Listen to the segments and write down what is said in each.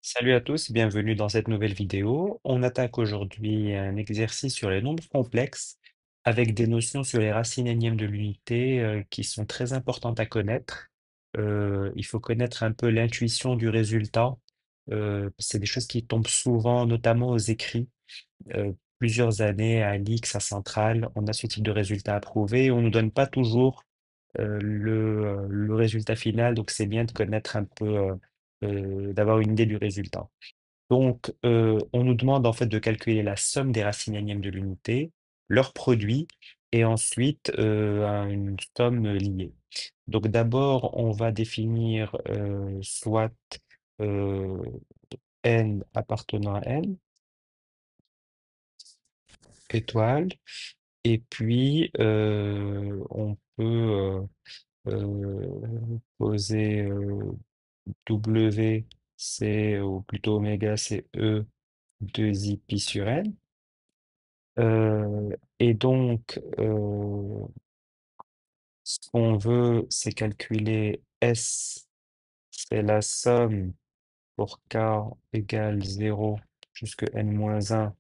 Salut à tous, bienvenue dans cette nouvelle vidéo. On attaque aujourd'hui un exercice sur les nombres complexes avec des notions sur les racines énièmes de l'unité qui sont très importantes à connaître. Il faut connaître un peu l'intuition du résultat. C'est des choses qui tombent souvent, notamment aux écrits. Plusieurs années à l'X, à Centrale, on a ce type de résultat à prouver. On ne nous donne pas toujours le résultat final, donc c'est bien de connaître un peu, d'avoir une idée du résultat. Donc, on nous demande en fait de calculer la somme des racines énièmes de l'unité, leur produit, et ensuite une somme liée. Donc d'abord, on va définir soit euh, n appartenant à n, étoile, et puis on peut poser W, c'est, ou plutôt oméga, c'est E 2i pi sur n. Et donc, ce qu'on veut, c'est calculer S, c'est la somme pour k égale 0 jusqu'à n-1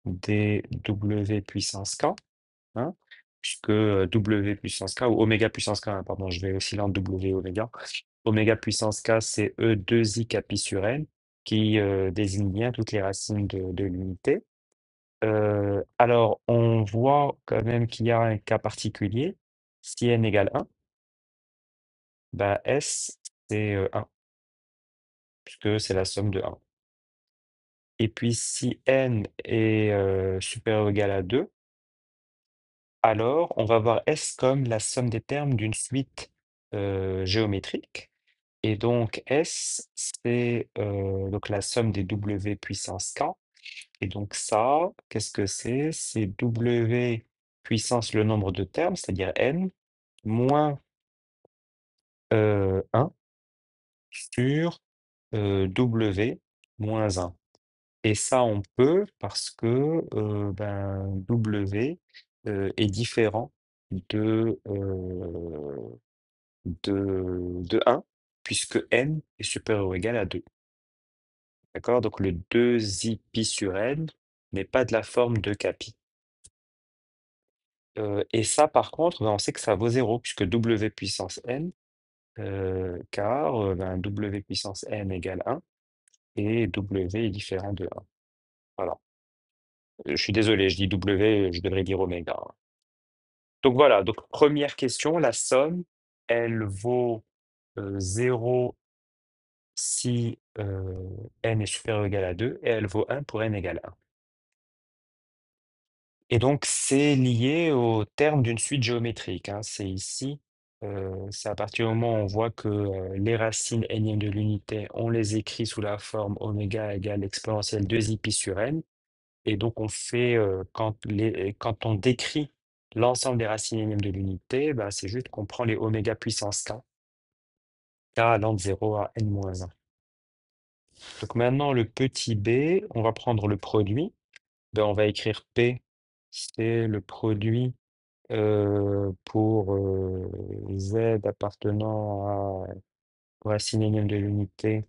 des W puissance k, hein, puisque W puissance k, ou oméga puissance k, hein, pardon, je vais osciller en W oméga. Oméga puissance k, c'est E2i k pi sur n, qui désigne bien toutes les racines de l'unité. Alors, on voit quand même qu'il y a un cas particulier. Si n égale 1, bah S, c'est 1, puisque c'est la somme de 1. Et puis, si n est supérieur ou égal à 2, alors on va voir S comme la somme des termes d'une suite géométrique. Et donc, S, c'est donc la somme des W puissance K. Et donc ça, qu'est-ce que c'est? C'est W puissance le nombre de termes, c'est-à-dire n, moins 1 sur W moins 1. Et ça, on peut parce que ben, W est différent de, de 1, puisque n est supérieur ou égal à 2. D'accord? Donc le 2i pi sur n n'est pas de la forme de kpi. Et ça, par contre, ben, on sait que ça vaut 0, puisque W puissance n, car ben, W puissance n égale 1, et W est différent de 1. Voilà. Je suis désolé, je dis W, je devrais dire oméga, hein. Donc voilà, donc première question, la somme, elle vaut 0 si n est supérieur ou égal à 2, et elle vaut 1 pour n égale 1. Et donc, c'est lié au terme d'une suite géométrique, hein. C'est ici, c'est à partir du moment où on voit que les racines énièmes de l'unité, on les écrit sous la forme oméga égale exponentielle 2i pi sur n. Et donc, on fait, quand on décrit l'ensemble des racines énièmes de l'unité, bah, c'est juste qu'on prend les oméga puissance k allant de 0 à n-1. Donc maintenant, le petit b, on va prendre le produit. Ben, on va écrire P, c'est le produit pour Z appartenant à racine énième de l'unité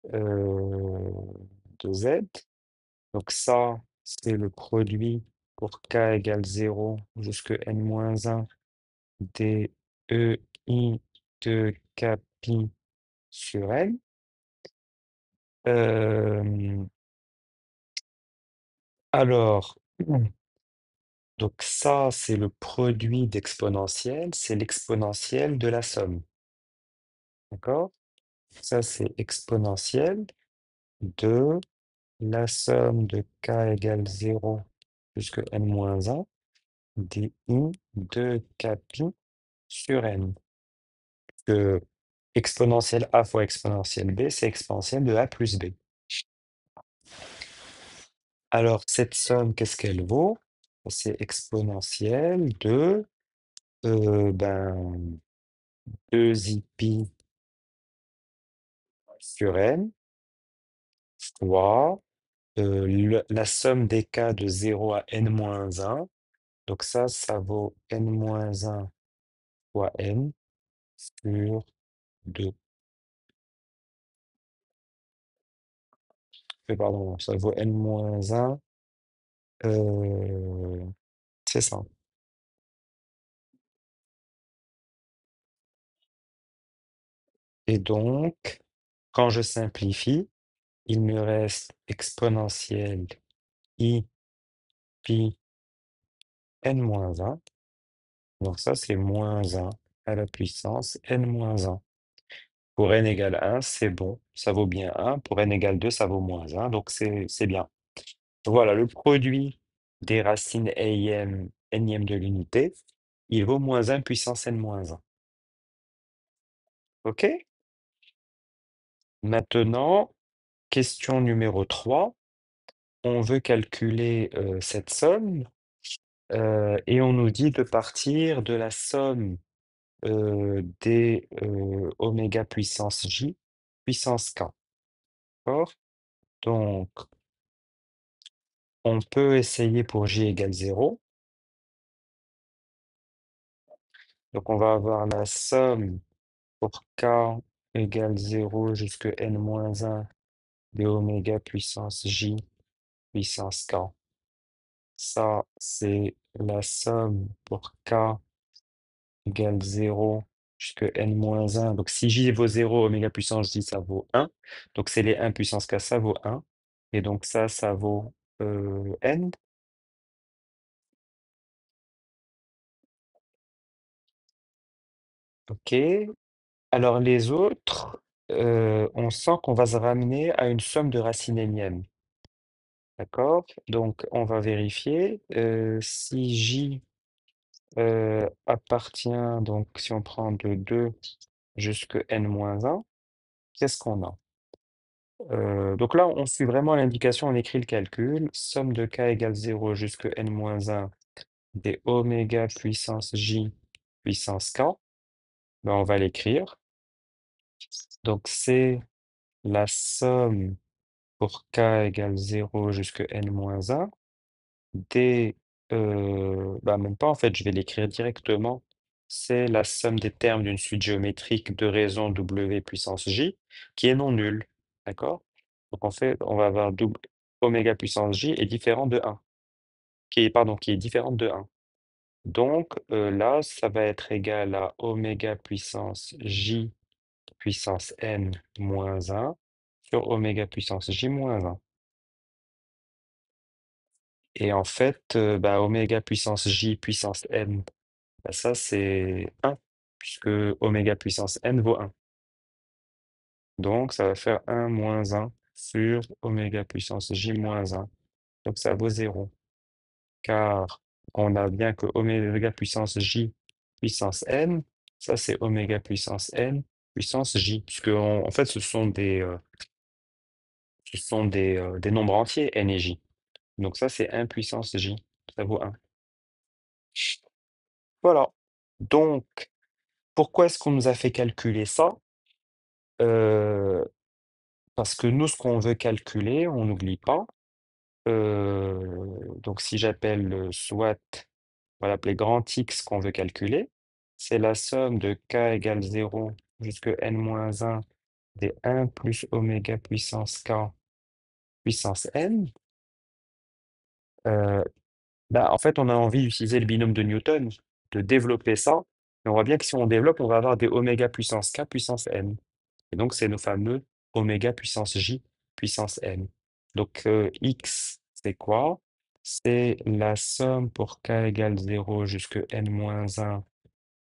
de Z. Donc ça, c'est le produit pour k égale 0 jusqu'à n-1 des EI de k pi sur N. Euh, alors, donc ça, c'est le produit d'exponentielle, c'est l'exponentielle de la somme. D'accord? Ça, c'est exponentielle de la somme de k égale 0 jusqu'à n-1 des I de k pi sur n. Que exponentielle a fois exponentielle b, c'est exponentielle de a plus b. Alors, cette somme, qu'est-ce qu'elle vaut? C'est exponentielle de ben, 2i pi sur n fois la somme des cas de 0 à n-1. Donc ça vaut n-1 fois n sur 2. pardon, ça vaut n-1, c'est ça. Et donc, quand je simplifie, il me reste exponentielle i pi n-1. Donc ça, c'est -1 à la puissance n-1. Pour n égale 1, c'est bon, ça vaut bien 1. Pour n égale 2, ça vaut -1, donc c'est bien. Voilà, le produit des racines nème de l'unité, il vaut -1 puissance n-1. OK? Maintenant, question numéro 3. On veut calculer cette somme et on nous dit de partir de la somme des oméga puissance j puissance k. D'accord? Donc, on peut essayer pour j égale 0. Donc, on va avoir la somme pour k égale 0 jusqu'à n-1 de oméga puissance j puissance k. Ça, c'est la somme pour k égale 0 jusqu'à n-1. Donc, si j vaut 0, oméga puissance j, ça vaut 1. Donc, c'est les 1 puissance k, ça vaut 1. Et donc, ça vaut n. OK. Alors, les autres, on sent qu'on va se ramener à une somme de racines énième. D'accord? Donc, on va vérifier si j appartient, donc si on prend de 2 jusqu'à n-1, qu'est-ce qu'on a? Donc là, on suit vraiment l'indication, on écrit le calcul. Somme de k égale 0 jusqu'à n-1 des oméga puissance j puissance k. Ben, on va l'écrire. Donc c'est la somme pour k égale 0 jusqu'à n-1 des... bah même pas en fait, je vais l'écrire directement. C'est la somme des termes d'une suite géométrique de raison w puissance j qui est non nulle. D'accord? Donc en fait, on va avoir oméga puissance j est différent de 1. Qui est différente de 1. Donc là, ça va être égal à oméga puissance j puissance n moins 1 sur oméga puissance j moins 1. Et en fait, bah, oméga puissance j puissance n, bah, ça c'est 1, puisque oméga puissance n vaut 1. Donc ça va faire 1 moins 1 sur oméga puissance j moins 1. Donc ça vaut 0. Car on a bien que oméga puissance j puissance n, ça c'est oméga puissance n puissance j, puisque en fait ce sont des nombres entiers, n et j. Donc ça c'est 1 puissance j, ça vaut 1. Voilà. Donc, pourquoi est-ce qu'on nous a fait calculer ça? Heu, Parce que nous, ce qu'on veut calculer, on n'oublie pas, donc si j'appelle, soit, on va l'appeler grand X qu'on veut calculer, c'est la somme de k égale 0 jusqu'à n-1 des 1 plus oméga puissance k puissance n. Heu, Bah, en fait, on a envie d'utiliser le binôme de Newton, de développer ça, et on voit bien que si on développe, on va avoir des oméga puissance k puissance n. Et donc, c'est nos fameux oméga puissance j puissance n. Donc, x, c'est quoi? C'est la somme pour k égale 0 jusqu'à n-1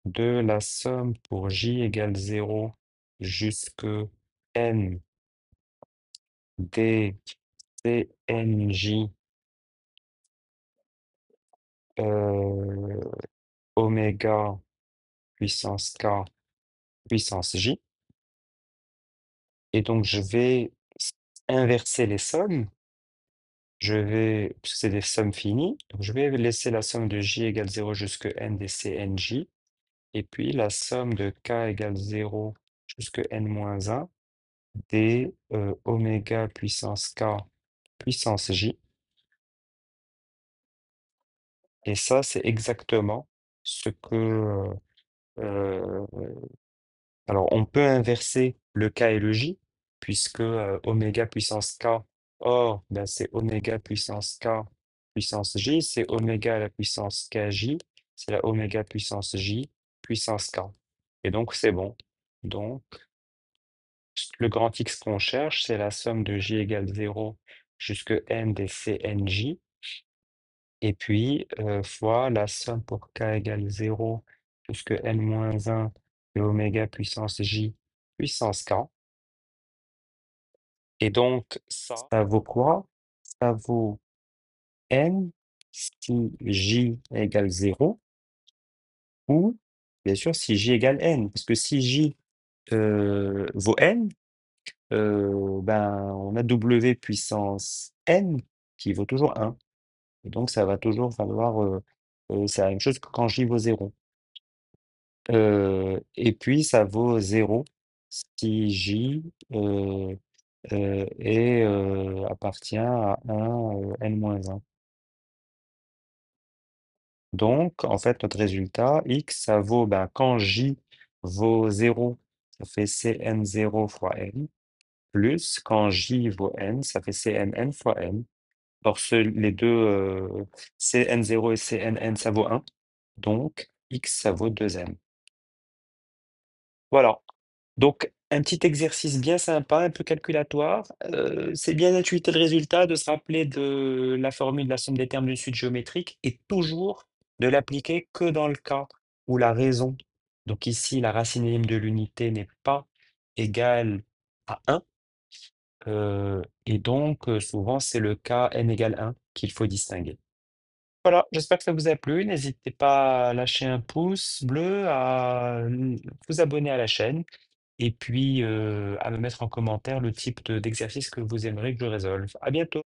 de la somme pour j égale 0 jusqu'à n des cnj oméga puissance k puissance j. Et donc, je vais inverser les sommes. Puisque c'est des sommes finies, donc je vais laisser la somme de j égale 0 jusqu'à n des cnj, et puis la somme de k égale 0 jusqu'à n-1 des oméga puissance k puissance j. Et ça, c'est exactement ce que... euh, alors, on peut inverser le k et le j, puisque oméga puissance k Or, ben, c'est oméga puissance k puissance j, c'est oméga à la puissance kj, c'est la oméga puissance j puissance k. Et donc, c'est bon. Donc, le grand X qu'on cherche, c'est la somme de j égale 0 jusque n des Cnj, et puis fois la somme pour k égale 0 jusque n-1 de oméga puissance j puissance k. Et donc, ça vaut quoi? Ça vaut n si j égale 0 ou, bien sûr, si j égale n. Parce que si j vaut n, ben, on a w puissance n qui vaut toujours 1. Et donc, ça va toujours valoir, c'est la même chose que quand j vaut 0. Et puis, ça vaut 0 si j appartient à un n-1. Donc, en fait, notre résultat, x, ça vaut, ben, quand j vaut 0, ça fait Cn0 fois n, plus quand j vaut n, ça fait Cnn fois n. Or, les deux, Cn0 et Cnn, ça vaut 1. Donc, x, ça vaut 2n. Voilà. Donc, un petit exercice bien sympa, un peu calculatoire. C'est bien d'intuiter le résultat, de se rappeler de la formule de la somme des termes d'une suite géométrique et toujours de l'appliquer que dans le cas où la raison, donc ici la racine élime de l'unité n'est pas égale à 1. Et donc souvent c'est le cas n égale 1 qu'il faut distinguer. Voilà, j'espère que ça vous a plu. N'hésitez pas à lâcher un pouce bleu, à vous abonner à la chaîne et puis, à me mettre en commentaire le type d'exercice que vous aimeriez que je résolve. À bientôt.